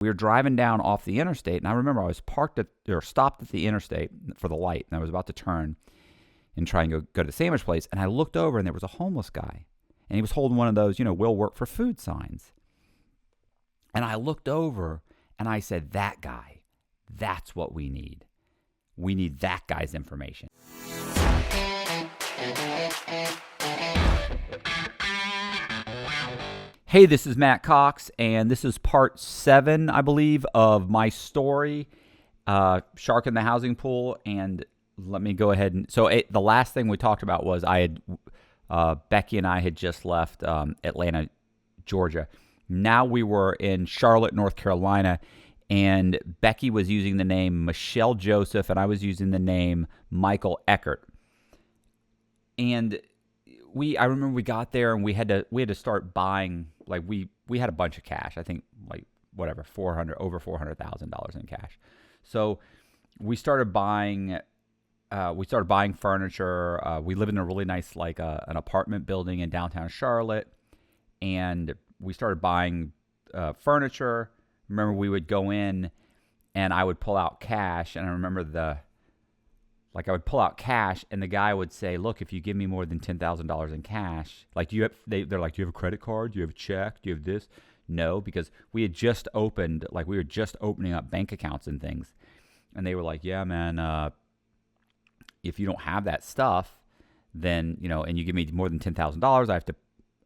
We were driving down off the interstate, and I remember I was stopped at the interstate for the light, and I was about to turn and try and go to the sandwich place, and I looked over, and there was a homeless guy, and he was holding one of those, we'll work for food signs. And I looked over, and I said, that guy, that's what we need. We need that guy's information. Hey, this is Matt Cox, and this is part 7, I believe, of my story, Shark in the Housing Pool. And let me go ahead the last thing we talked about was Becky and I had just left Atlanta, Georgia. Now we were in Charlotte, North Carolina, and Becky was using the name Michelle Joseph, and I was using the name Michael Eckert. And I remember we got there and we had to start buying, like we had a bunch of cash. I think over $400,000 in cash. So we started buying furniture. We live in a really nice an apartment building in downtown Charlotte, and we started buying furniture. Remember, we would go in and I would pull out cash, and I remember I would pull out cash, and the guy would say, "Look, if you give me more than $10,000 in cash, they're like, do you have a credit card? Do you have a check? Do you have this?" No, because we had just opened, we were just opening up bank accounts and things, and they were like, "Yeah, man, if you don't have that stuff, then and you give me more than $10,000, I have to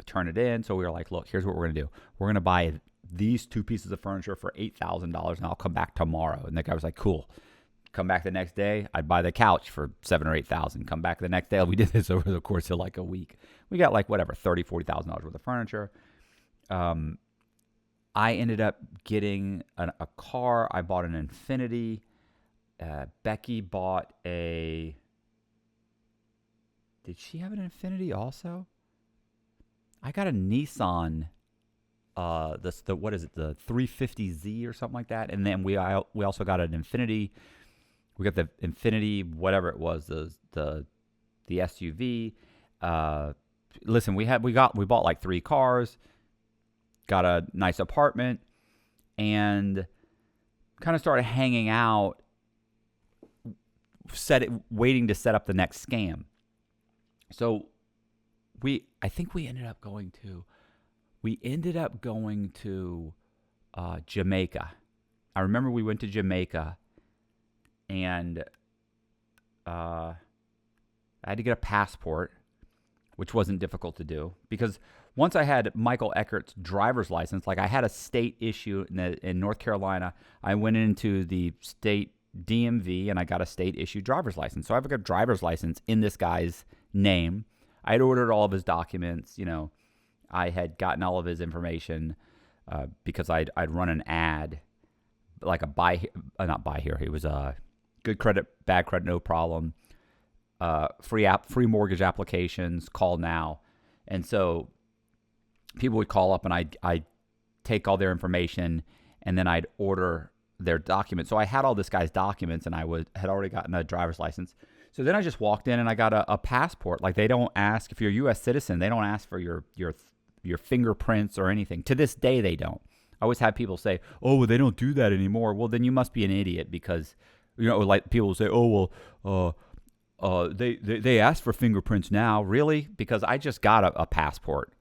turn it in." So we were like, "Look, here's what we're gonna do. We're gonna buy these 2 pieces of furniture for $8,000, and I'll come back tomorrow." And the guy was like, "Cool." Come back the next day, I'd buy the couch for $7,000 or $8,000. Come back the next day. We did this over the course of a week. We got $30,000, $40,000 worth of furniture. I ended up getting a car. I bought an Infiniti. Becky bought did she have an Infiniti also? I got a Nissan, what is it, the 350Z or something like that. And then we also got an Infiniti. We got the Infiniti, whatever it was, the SUV. Listen, we bought 3 cars, got a nice apartment, and kind of started hanging out, waiting to set up the next scam. So I think we ended up going to Jamaica. I remember we went to Jamaica. And I had to get a passport, which wasn't difficult to do, because once I had Michael Eckert's driver's license, I had a state issue in North Carolina, I went into the state DMV and I got a state issue driver's license. So I have a driver's license in this guy's name. I had ordered all of his documents. I had gotten all of his information because I'd run an ad, not buy here. He was good credit, bad credit, no problem. Free mortgage applications, call now. And so people would call up and I'd take all their information and then I'd order their documents. So I had all this guy's documents and had already gotten a driver's license. So then I just walked in and I got a passport. They don't ask, if you're a U.S. citizen, they don't ask for your fingerprints or anything. To this day, they don't. I always have people say, "Oh, well, they don't do that anymore." Well, then you must be an idiot, because people say, "Oh, well, they ask for fingerprints now." Really? Because I just got a passport,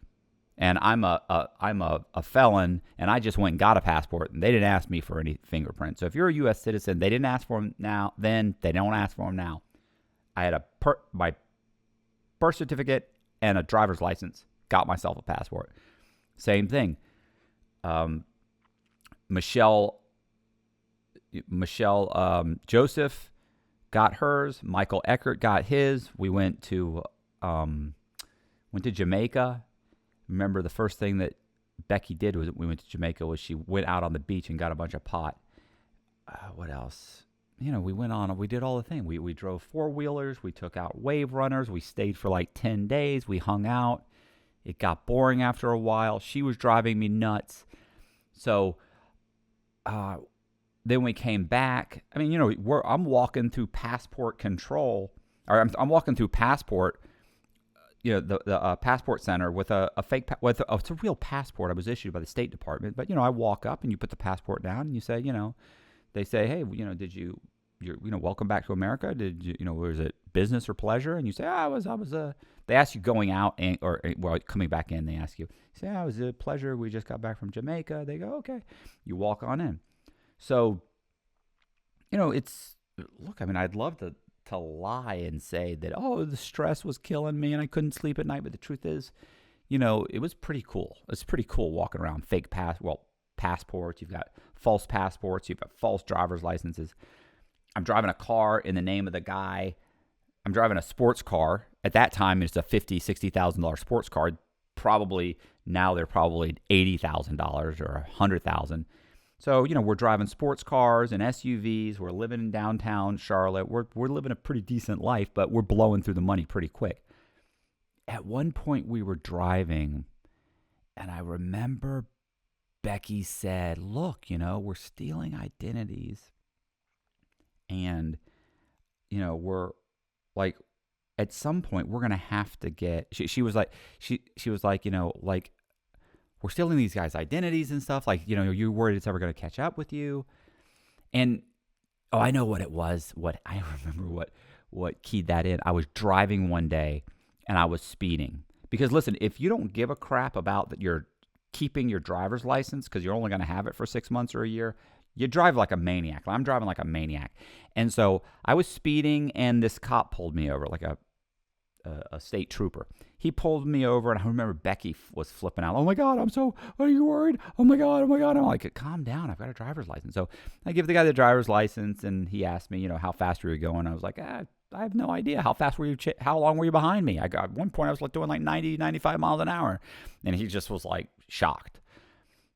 and I'm a felon, and I just went and got a passport, and they didn't ask me for any fingerprints. So if you're a U.S. citizen, they didn't ask for them now. Then they don't ask for them now. I had my birth certificate and a driver's license. Got myself a passport. Same thing. Michelle Joseph got hers. Michael Eckert got his. We went to Jamaica. Remember, the first thing that Becky did was we went to Jamaica was she went out on the beach and got a bunch of pot. What else? We did all the things. We drove 4-wheelers. We took out wave runners. We stayed for 10 days. We hung out. It got boring after a while. She was driving me nuts. So then we came back. I mean, I'm walking through passport control, or I'm walking through passport the passport center with a fake it's a real passport I was issued by the State Department. But I walk up and you put the passport down and you say, they say, hey, did you're welcome back to America. Did you, was it business or pleasure? And you say, I was. They ask you going out or coming back in. They ask you, say, it was a pleasure. We just got back from Jamaica. They go, okay. You walk on in. So, I'd love to lie and say that, the stress was killing me and I couldn't sleep at night. But the truth is, it was pretty cool. It's pretty cool walking around fake passports. You've got false passports. You've got false driver's licenses. I'm driving a car in the name of the guy. I'm driving a sports car. At that time, it's a $50,000, $60,000 sports car. Probably now they're probably $80,000 or $100,000. So, we're driving sports cars and SUVs. We're living in downtown Charlotte. We're living a pretty decent life, but we're blowing through the money pretty quick. At one point, we were driving, and I remember Becky said, look, we're stealing identities. And, we're like, at some point, we're going to have to get, she was like, we're stealing these guys' identities and stuff. Like, you're worried it's ever going to catch up with you. And, I know what it was. I remember what keyed that in. I was driving one day and I was speeding. Because listen, if you don't give a crap about that you're keeping your driver's license because you're only going to have it for 6 months or a year, you drive like a maniac. I'm driving like a maniac. And so I was speeding and this cop pulled me over, like a state trooper. He pulled me over and I remember Becky was flipping out. Oh my God, are you worried? Oh my God. I'm like, calm down. I've got a driver's license. So I give the guy the driver's license and he asked me, how fast were you going? I was like, I have no idea. How fast were you? How long were you behind me? At one point I was doing like 90, 95 miles an hour. And he just was like shocked.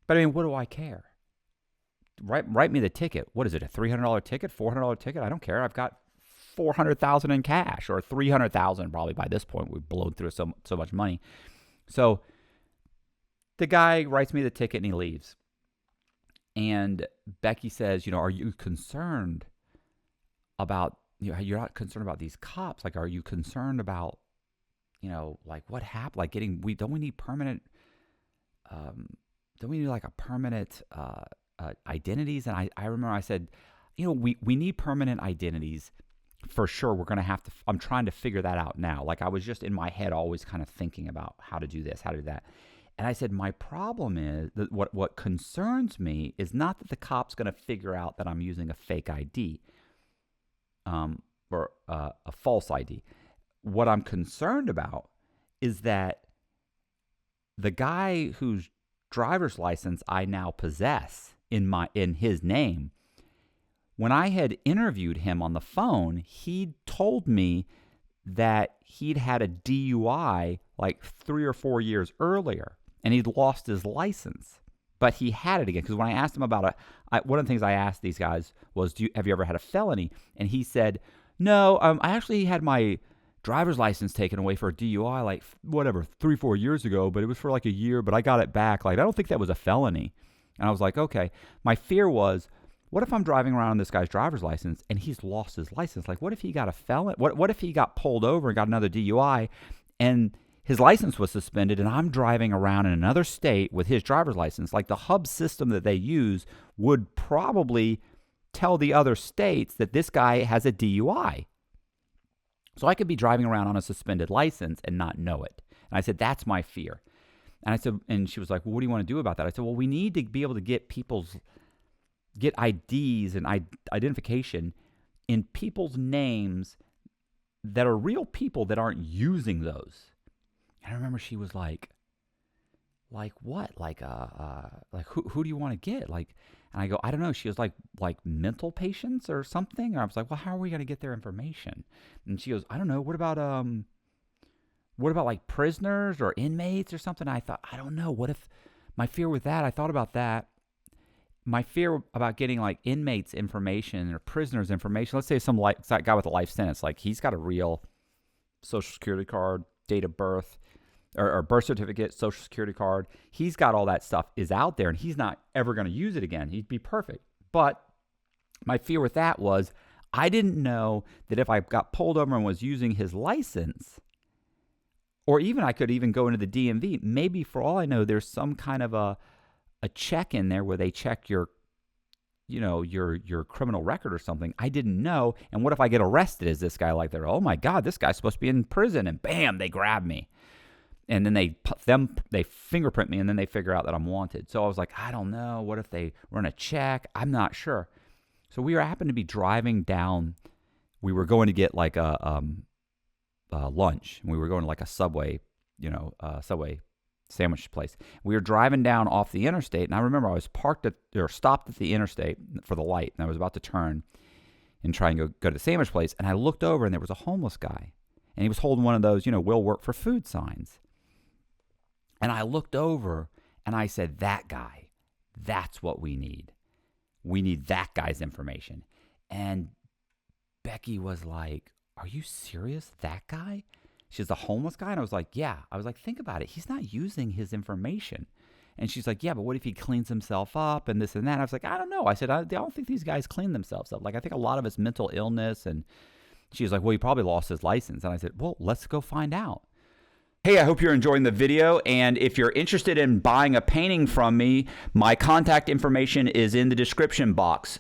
But what do I care? Write me the ticket. What is it? A $300 ticket? $400 ticket? I don't care. I've got $400,000 in cash, or $300,000 probably by this point. We've blown through so much money. So the guy writes me the ticket and he leaves. And Becky says, are you concerned about, you're not concerned about these cops? Like, are you concerned about, like what happened? Like don't we need permanent, don't we need like a permanent, identities? And I remember I said, we need permanent identities for sure. We're going to have to, I'm trying to figure that out now. Like I was just in my head always kind of thinking about how to do this, how to do that. And I said, my problem is that what concerns me is not that the cop's going to figure out that I'm using a fake ID, or a false ID. What I'm concerned about is that the guy whose driver's license I now possess in his name, when I had interviewed him on the phone, he told me that he'd had a DUI like 3 or 4 years earlier, and he'd lost his license, but he had it again. Because when I asked him about it, one of the things I asked these guys was, have you ever had a felony? And he said, no, I actually had my driver's license taken away for a DUI like 3-4 years ago, but it was for like a year, but I got it back. Like, I don't think that was a felony. And I was like, okay. My fear was, what if I'm driving around on this guy's driver's license and he's lost his license? Like, what if he got a felon? What if he got pulled over and got another DUI and his license was suspended and I'm driving around in another state with his driver's license? Like, the hub system that they use would probably tell the other states that this guy has a DUI. So I could be driving around on a suspended license and not know it. And I said, that's my fear. And I said, and she was like, well, what do you want to do about that? I said, well, we need to be able to get IDs and identification in people's names that are real people that aren't using those. And I remember she was like what? Like who do you want to get? Like, and I go, I don't know. She was like mental patients or something. And I was like, well, how are we going to get their information? And she goes, I don't know. What about like prisoners or inmates or something? I thought, I don't know. What if my fear with that? I thought about that. My fear about getting like inmates information or prisoners information. Let's say some guy with a life sentence, like he's got a real social security card, date of birth, or birth certificate, social security card. He's got all that stuff is out there and he's not ever going to use it again. He'd be perfect. But my fear with that was I didn't know that if I got pulled over and was using his license, Or even I could even go into the DMV. Maybe for all I know, there's some kind of a check in there where they check your criminal record or something. I didn't know. And what if I get arrested as this guy? Like, they're, oh my God, this guy's supposed to be in prison, and bam, they grab me. And then they fingerprint me, and then they figure out that I'm wanted. So I was like, I don't know. What if they run a check? I'm not sure. So we happened to be driving down. We were going to get like a lunch. We were going to like a Subway, Subway sandwich place. We were driving down off the interstate, and I remember I was stopped at the interstate for the light, and I was about to turn and try and go to the sandwich place, and I looked over, and there was a homeless guy, and he was holding one of those, will work for food signs. And I looked over, and I said, that guy, that's what we need. We need that guy's information. And Becky was like, are you serious? That guy? She's the homeless guy? And I was like, yeah. I was like, think about it. He's not using his information. And she's like, yeah, but what if he cleans himself up and this and that? I was like, I don't know. I said, I don't think these guys clean themselves up. Like, I think a lot of it's mental illness. And she was like, well, he probably lost his license. And I said, well, let's go find out. Hey, I hope you're enjoying the video. And if you're interested in buying a painting from me, my contact information is in the description box.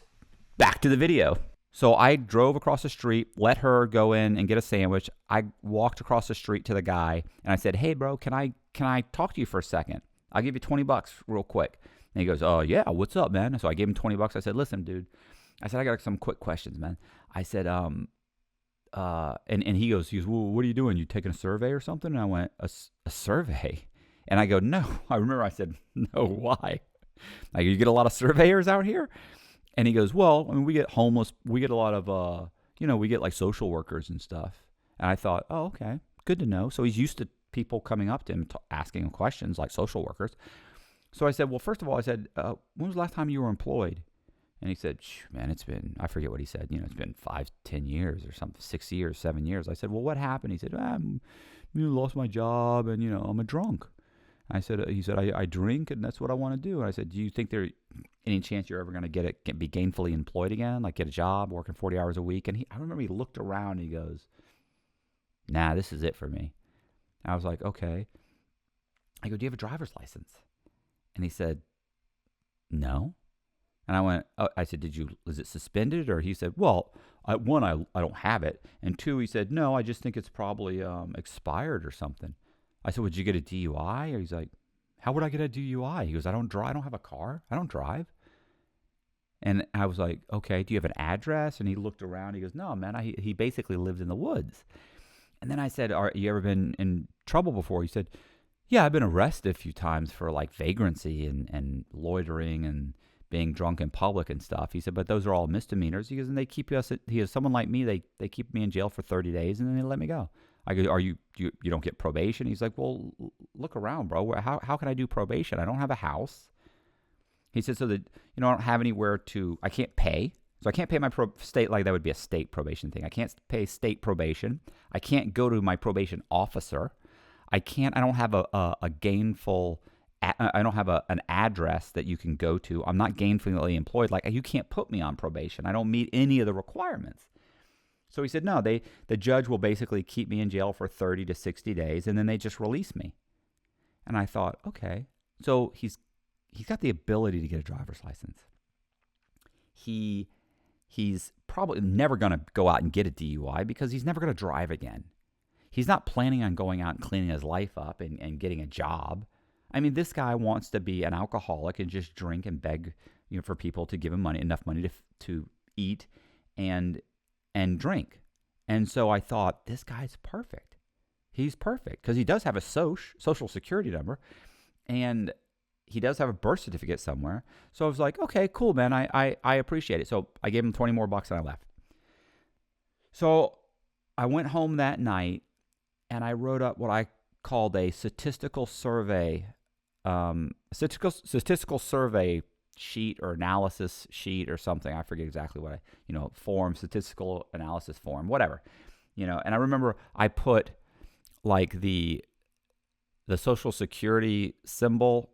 Back to the video. So I drove across the street, let her go in and get a sandwich. I walked across the street to the guy, and I said, hey, bro, can I talk to you for a second? I'll give you $20 real quick. And he goes, oh, yeah, what's up, man? So I gave him $20. I said, listen, dude. I said, I got some quick questions, man. I said, and he goes, well, what are you doing? You taking a survey or something? And I went, a survey? And I go, no. I remember I said, no, why? Like, you get a lot of surveyors out here? And he goes, well, I mean, we get homeless. We get a lot of, we get like social workers and stuff. And I thought, oh, okay, good to know. So he's used to people coming up to him, asking him questions like social workers. So I said, well, first of all, I said, when was the last time you were employed? And he said, man, it's been, I forget what he said. It's been 5, 10 years or something, 6 years, 7 years. I said, well, what happened? He said, I lost my job and, I'm a drunk. He said, I drink and that's what I want to do. And I said, do you think there's any chance you're ever going to be gainfully employed again? Like get a job, working 40 hours a week? And I remember he looked around and he goes, nah, this is it for me. And I was like, okay. I go, do you have a driver's license? And he said, no. And I went, oh, I said, is it suspended? Or he said, well, one, I don't have it. And two, he said, no, I just think it's probably expired or something. I said, would you get a DUI? Or he's like, how would I get a DUI? He goes, I don't drive. I don't have a car. I don't drive. And I was like, okay, do you have an address? And he looked around. He goes, no, man. He basically lived in the woods. And then I said, you ever been in trouble before? He said, yeah, I've been arrested a few times for like vagrancy and loitering and being drunk in public and stuff. He said, but those are all misdemeanors. He goes, and they keep us, he goes, someone like me, they keep me in jail for 30 days and then they let me go. I go, you don't get probation? He's like, well, look around, bro. How can I do probation? I don't have a house. He said, so that, I don't have anywhere I can't pay. So I can't pay my state, like that would be a state probation thing. I can't pay state probation. I can't go to my probation officer. I don't have a gainful, I don't have an address that you can go to. I'm not gainfully employed. Like, you can't put me on probation. I don't meet any of the requirements. So he said, no, the judge will basically keep me in jail for 30 to 60 days, and then they just release me. And I thought, okay. So he's got the ability to get a driver's license. He's probably never going to go out and get a DUI because he's never going to drive again. He's not planning on going out and cleaning his life up and getting a job. I mean, this guy wants to be an alcoholic and just drink and beg, for people to give him enough money to eat and drink. And so I thought, this guy's perfect. He's perfect because he does have a social security number and he does have a birth certificate somewhere. So I was like, okay, cool, man. I appreciate it. So I gave him 20 more bucks and I left. So I went home that night and I wrote up what I called a statistical survey sheet or analysis sheet or something. I forget exactly what statistical analysis form, whatever, and I remember I put like the social security symbol,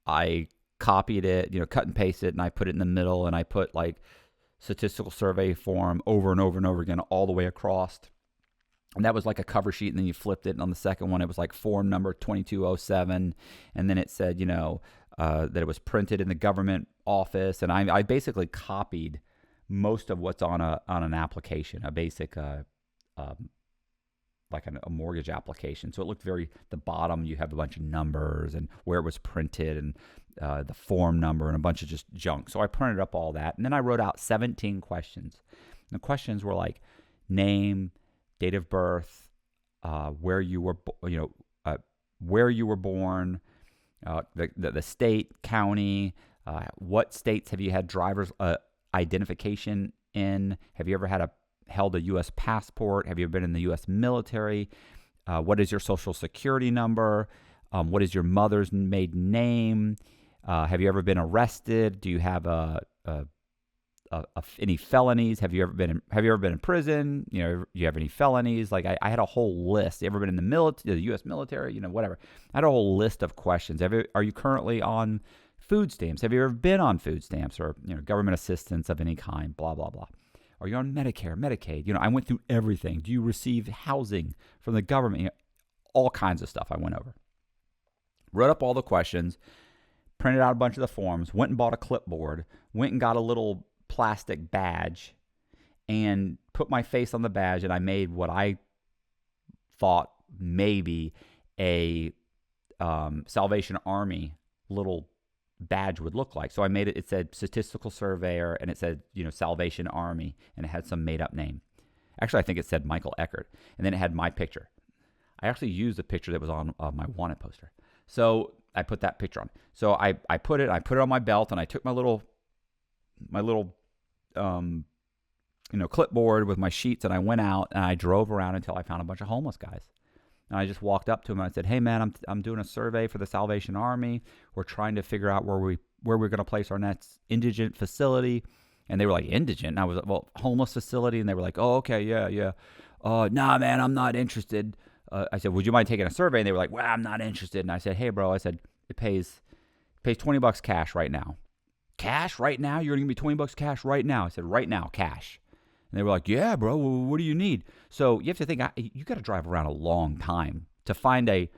I copied it, cut and pasted it, and I put it in the middle, and I put like statistical survey form over and over and over again all the way across. And that was like a cover sheet, and then you flipped it, and on the second one, it was like form number 2207, and then it said, that it was printed in the government office, and I basically copied most of what's on an application, a basic like a mortgage application. So it looked the bottom, you have a bunch of numbers and where it was printed and the form number and a bunch of just junk. So I printed up all that, and then I wrote out 17 questions. And the questions were like name, date of birth, where you were born, the state, county, what states have you had driver's identification in? Have you ever held a U.S. passport? Have you ever been in the U.S. military? What is your social security number? What is your mother's maiden name? Have you ever been arrested? Do you have any felonies? Have you ever been in prison? Do you have any felonies? Like I had a whole list. You ever been in the military, the U.S. military? Whatever. I had a whole list of questions. Are you currently on food stamps? Have you ever been on food stamps or government assistance of any kind? Blah blah blah. Are you on Medicare, Medicaid? I went through everything. Do you receive housing from the government? All kinds of stuff I went over. Wrote up all the questions, printed out a bunch of the forms, went and bought a clipboard, went and got a little plastic badge and put my face on the badge, and I made what I thought maybe a Salvation Army little badge would look like. So I made it said statistical surveyor, and it said, Salvation Army, and it had some made up name. Actually, I think it said Michael Eckert, and then it had my picture. I actually used the picture that was on my wanted poster. So I put that picture on. So I put it on my belt, and I took my little clipboard with my sheets, and I went out and I drove around until I found a bunch of homeless guys. And I just walked up to them and I said, "Hey man, I'm doing a survey for the Salvation Army. We're trying to figure out where we're going to place our next indigent facility." And they were like, "Indigent?" And I was like, "Well, homeless facility." And they were like, "Oh, okay, yeah. Nah, man, I'm not interested." I said, "Would you mind taking a survey?" And they were like, "Well, I'm not interested." And I said, "Hey, bro," I said, "it pays $20 cash right now." "Cash right now? You're going to give me $20 cash right now?" I said, "Right now, cash." And they were like, "Yeah, bro, well, what do you need?" So you have to think, you got to drive around a long time to find a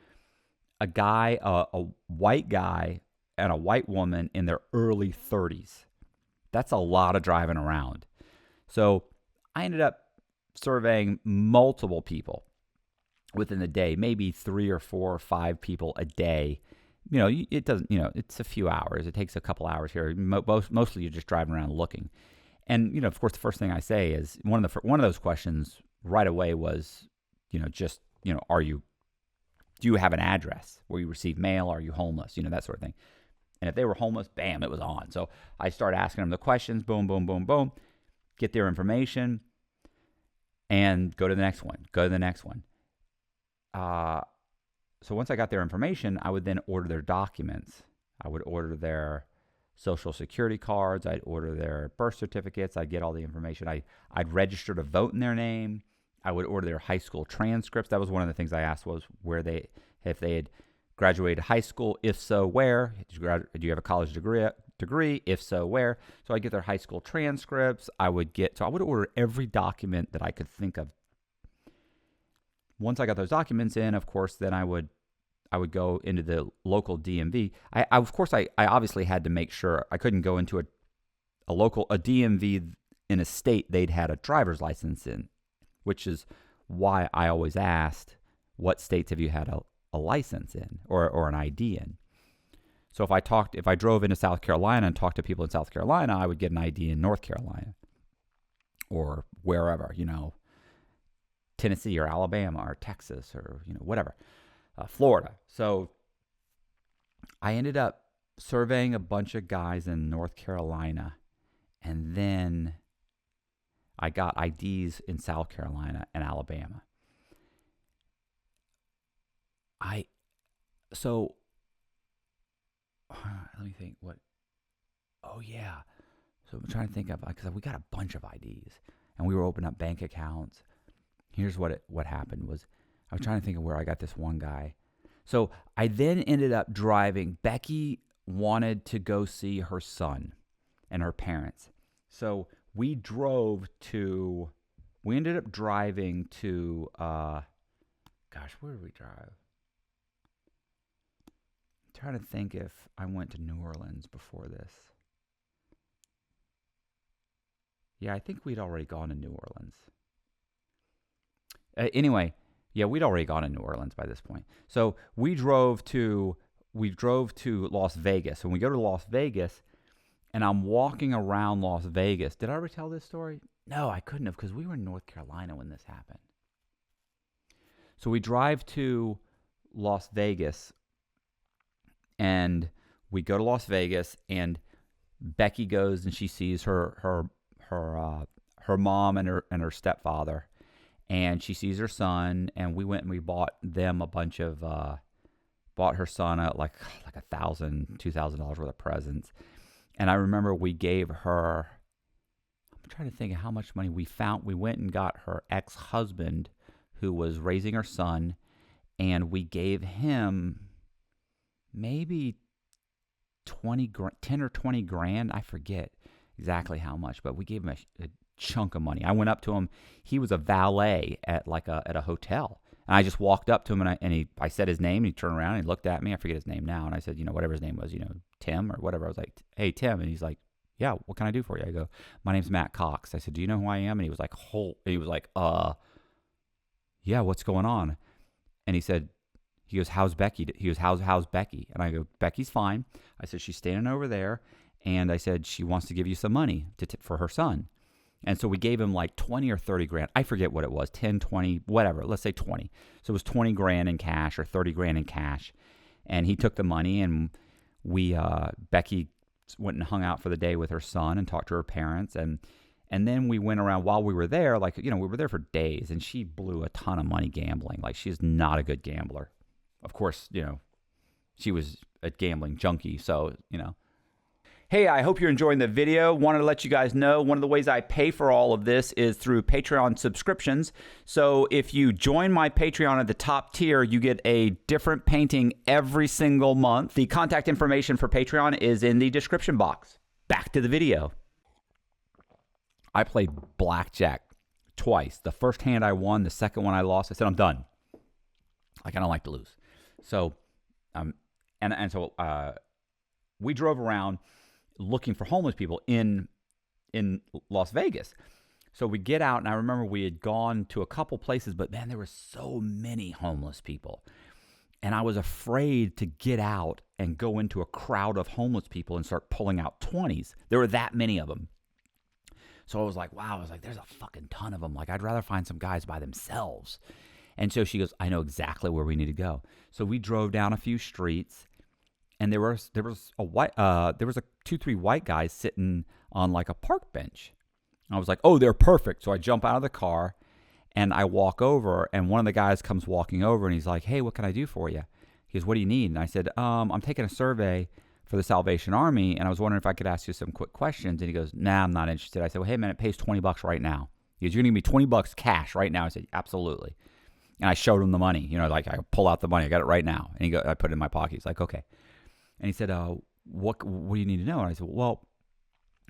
guy, a white guy and a white woman in their early 30s. That's a lot of driving around. So I ended up surveying multiple people within the day, maybe 3 or 4 or 5 people a day. It doesn't, it's a few hours. It takes a couple hours here. Mostly you're just driving around looking. And, of course, the first thing I say is one of those questions right away was, do you have an address where you receive mail? Are you homeless? That sort of thing. And if they were homeless, bam, it was on. So I started asking them the questions, boom, boom, boom, boom, get their information, and go to the next one, So once I got their information, I would then order their documents. I would order their social security cards. I'd order their birth certificates. I'd get all the information. I'd register to vote in their name. I would order their high school transcripts. That was one of the things I asked was if they had graduated high school. If so, where? Do you have a college degree? If so, where? So I'd get their high school transcripts. I would order every document that I could think of. Once I got those documents in, of course, then I would go into the local DMV. I obviously had to make sure I couldn't go into a DMV in a state they'd had a driver's license in, which is why I always asked, what states have you had a license in or an ID in? So if I drove into South Carolina and talked to people in South Carolina, I would get an ID in North Carolina or wherever, Tennessee or Alabama or Texas or, whatever. Florida. So I ended up surveying a bunch of guys in North Carolina, and then I got IDs in South Carolina and Alabama. So let me think what. Oh yeah. So I'm trying to think of, because we got a bunch of IDs and we were opening up bank accounts. Here's what happened was, I was trying to think of where I got this one guy. So I then ended up driving. Becky wanted to go see her son and her parents. So we drove to We ended up driving to, gosh, where did we drive? I'm trying to think if I went to New Orleans before this. Yeah, I think we'd already gone to New Orleans. Anyway, yeah, we'd already gone to New Orleans by this point. So we drove to Las Vegas. When we go to Las Vegas, and I'm walking around Las Vegas. Did I ever tell this story? No, I couldn't have, because we were in North Carolina when this happened. So we drive to Las Vegas, and we go to Las Vegas, and Becky goes and she sees her mom and her stepfather, and she sees her son, and we went and we bought them a bunch of bought her son like $1,000, $2,000 worth of presents. And I remember we gave her, I'm trying to think of how much money we found. We went and got her ex-husband who was raising her son, and we gave him maybe 10 or 20 grand. I forget exactly how much, but we gave him a chunk of money. I went up to him. He was a valet at a hotel. And I just walked up to him, and I said his name, and he turned around and he looked at me. I forget his name now. And I said, whatever his name was, Tim or whatever. I was like, hey, Tim. And he's like, yeah, what can I do for you? I go, my name's Matt Cox. I said, do you know who I am? And he was like, yeah, what's going on? And he goes, how's Becky? He goes, how's Becky? And I go, Becky's fine. I said, she's standing over there. And I said, she wants to give you some money for her son. And so we gave him like 20 or 30 grand. I forget what it was, 10, 20, whatever. Let's say 20. So it was 20 grand in cash or 30 grand in cash. And he took the money, and Becky went and hung out for the day with her son and talked to her parents. And then we went around while we were there, we were there for days, and she blew a ton of money gambling. Like, she's not a good gambler. Of course, she was a gambling junkie. So, Hey, I hope you're enjoying the video. Wanted to let you guys know one of the ways I pay for all of this is through Patreon subscriptions. So if you join my Patreon at the top tier, you get a different painting every single month. The contact information for Patreon is in the description box. Back to the video. I played blackjack twice. The first hand I won, the second one I lost. I said, I'm done. I don't like to lose. So, so we drove around looking for homeless people in Las Vegas. So we get out, and I remember we had gone to a couple places, but man, there were so many homeless people. And I was afraid to get out and go into a crowd of homeless people and start pulling out 20s. There were that many of them. So I was like, wow, there's a fucking ton of them. Like, I'd rather find some guys by themselves. And so she goes, I know exactly where we need to go. So we drove down a few streets, and there was a 2-3 white guys sitting on like a park bench. I was like, oh, they're perfect. So I jump out of the car and I walk over, and one of the guys comes walking over, and he's like, hey, what can I do for you? He goes, what do you need? And I said, I'm taking a survey for the Salvation Army, and I was wondering if I could ask you some quick questions. And he goes, nah, I'm not interested. I said, well, hey man, it pays $20 right now. He goes, you're gonna give me $20 cash right now? I said, absolutely. And I showed him the money, I pull out the money. I got it right now. And I put it in my pocket. He's like, okay. And he said, what do you need to know? And I said, well,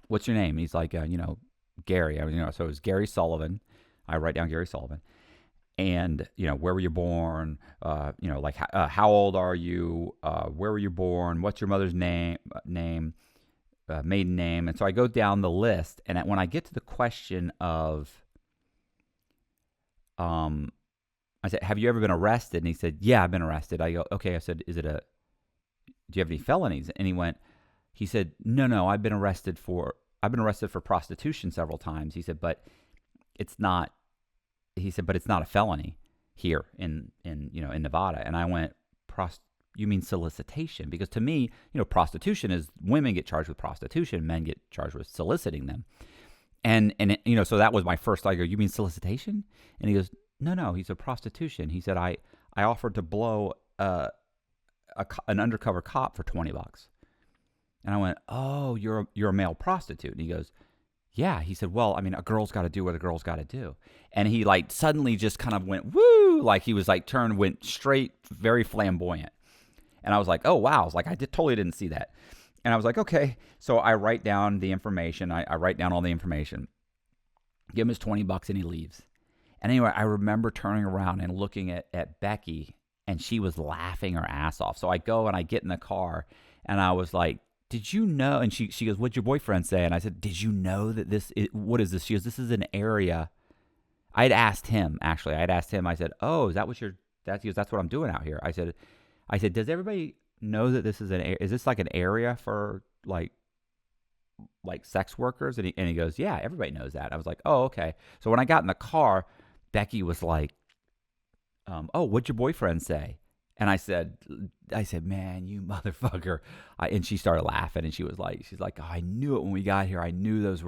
what's your name? And he's like, Gary. So it was Gary Sullivan. I write down Gary Sullivan. And, where were you born? How old are you? Where were you born? What's your mother's name, maiden name? And so I go down the list. And when I get to the question of, I said, have you ever been arrested? And he said, yeah, I've been arrested. I go, okay. I said, do you have any felonies? And he said, no, I've been arrested for prostitution several times. He said, but it's not a felony here in Nevada. And I went, you mean solicitation? Because to me, prostitution is women get charged with prostitution, men get charged with soliciting them. And so that was my first, I go, you mean solicitation? And he goes, no, he said prostitution. He said, I offered to blow an undercover cop for $20. And I went, oh, you're a male prostitute. And he goes, yeah. He said, well, a girl's got to do what a girl's got to do. And he suddenly just kind of went, woo, he was went straight, very flamboyant. And I was like, oh, wow. I was like, totally didn't see that. And I was like, okay. So I write down the information. I write down all the information. Give him his $20 and he leaves. And anyway, I remember turning around and looking at Becky, and she was laughing her ass off. So I go and I get in the car, and I was like, did you know? And she goes, what'd your boyfriend say? And I said, did you know that what is this? She goes, this is an area. I had asked him, actually. I said, oh, is that what he goes, that's what I'm doing out here. I said, does everybody know that this is is this like an area for like sex workers? And he goes, yeah, everybody knows that. I was like, oh, okay. So when I got in the car, Becky was like, oh, what'd your boyfriend say? And I said, man, you motherfucker. And she started laughing, and she's like, oh, I knew it when we got here. I knew those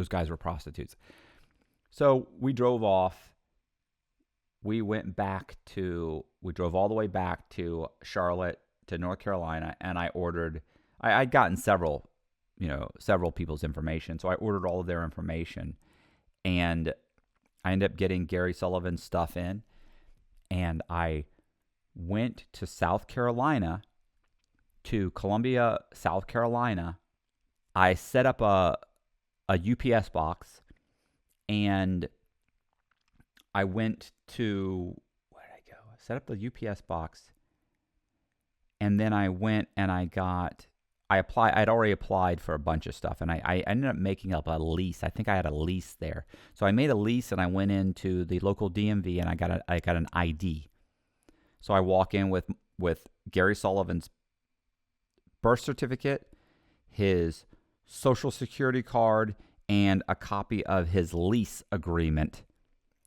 guys were prostitutes. So we drove off. We drove all the way back to Charlotte, to North Carolina, and I'd gotten several people's information. So I ordered all of their information, and I ended up getting Gary Sullivan's stuff in, and I went to South Carolina, to Columbia, South Carolina. I set up a UPS box, and I went to, where did I go? I set up the UPS box, and then I went and I'd already applied for a bunch of stuff, and I ended up making up a lease. I think I had a lease there. So I made a lease, and I went into the local DMV, and I got an ID. So I walk in with Gary Sullivan's birth certificate, his social security card, and a copy of his lease agreement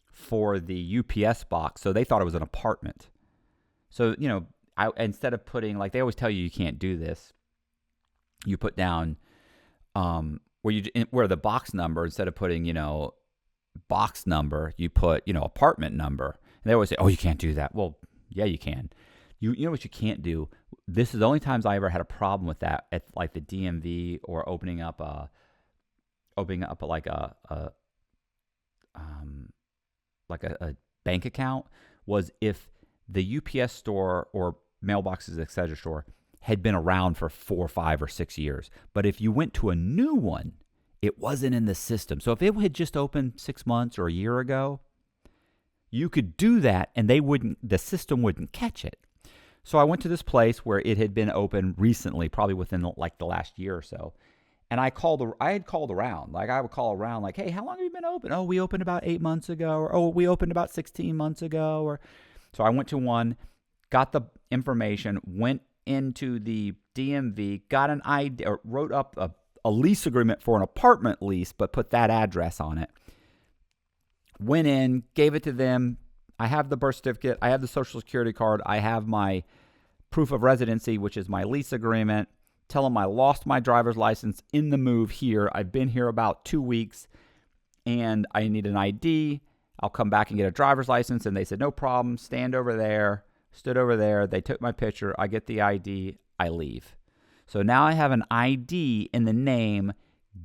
for the UPS box. So they thought it was an apartment. So, instead of putting, like they always tell you can't do this, you put down where the box number, instead of putting, box number, you put, apartment number. And they always say, oh, you can't do that. Well, yeah, you can. You know what you can't do? This is the only times I ever had a problem with that at like the DMV, or opening up like a bank account, was if the UPS store or mailboxes, etc. store had been around for 4, 5, or 6 years. But if you went to a new one, it wasn't in the system. So if it had just opened 6 months or a year ago, you could do that, and the system wouldn't catch it. So I went to this place where it had been open recently, probably within like the last year or so. And I had called around. Like I would call around, like, hey, how long have you been open? Oh, we opened about 8 months ago. Or, oh, we opened about 16 months ago. So I went to one, got the information, went into the DMV, got an ID, or wrote up a lease agreement for an apartment lease, but put that address on it. Went in, gave it to them. I have the birth certificate. I have the social security card. I have my proof of residency, which is my lease agreement. Tell them I lost my driver's license in the move here. I've been here about 2 weeks, and I need an ID. I'll come back and get a driver's license. And they said, no problem. Stand over there. Stood over there. They took my picture. I get the ID. I leave. So now I have an ID in the name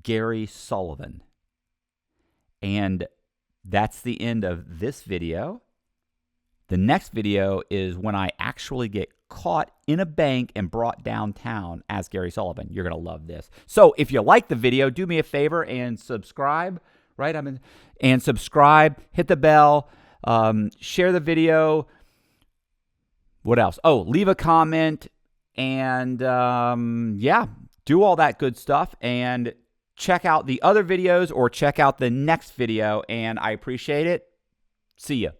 Gary Sullivan. And that's the end of this video. The next video is when I actually get caught in a bank and brought downtown as Gary Sullivan. You're going to love this. So if you like the video, do me a favor and subscribe, right? And subscribe, hit the bell, share the video. What else? Oh, leave a comment, and do all that good stuff, and check out the other videos or check out the next video, and I appreciate it. See ya.